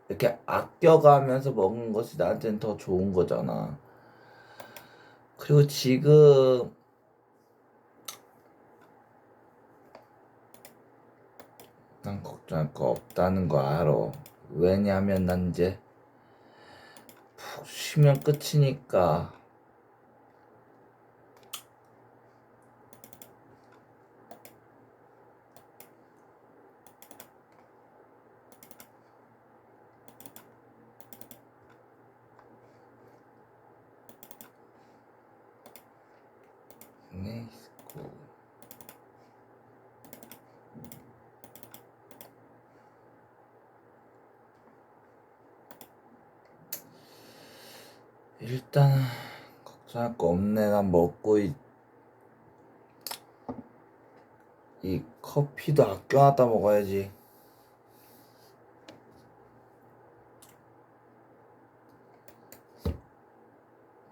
A: 이렇게 아껴가면서 먹는 것이 나한테는 더 좋은 거잖아. 그리고 지금 난 걱정할 거 없다는 거 알아. 왜냐면 난 이제 푹 쉬면 끝이니까. 네, 있고. 일단은 걱정할 거 없네. 난 먹고 이 커피도 아껴놨다 먹어야지.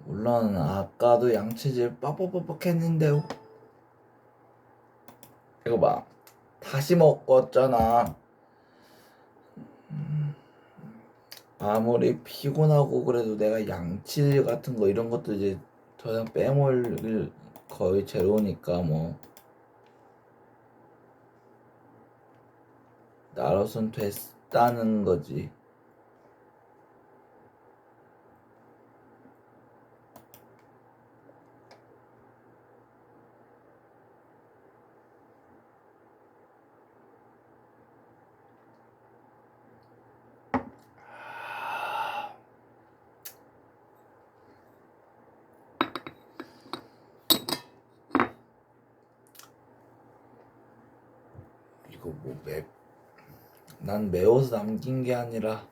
A: 물론 아까도 양치질 빡빡빡빡 했는데 이거 봐. 다시 먹었잖아. 아무리 피곤하고 그래도 내가 양치질 같은 거 이런 것도 이제 더 이상 빼먹을 거의 제로니까 뭐 나로선 됐다는 거지. 이거 뭐 난 매워서 남긴 게 아니라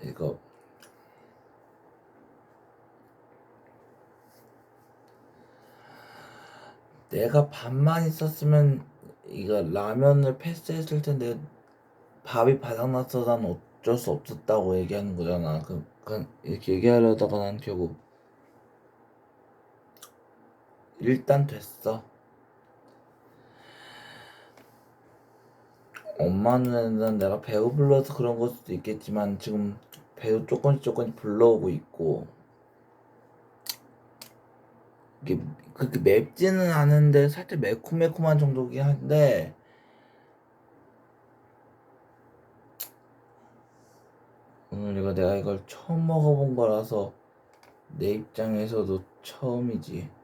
A: 이거 내가 밥만 있었으면 이거 라면을 패스했을 텐데 밥이 바닥났어. 난 어쩔 수 없었다고 얘기하는 거잖아. 그냥 이렇게 얘기하려다가 난 결국 일단 됐어. 엄마 눈에는 내가 배고 불러서 그런 걸 수도 있겠지만 지금 배도 조금씩 불러오고 있고 이게 그렇게 맵지는 않은데 살짝 매콤한 정도긴 한데 오늘 내가 이걸 처음 먹어본 거라서 내 입장에서도 처음이지.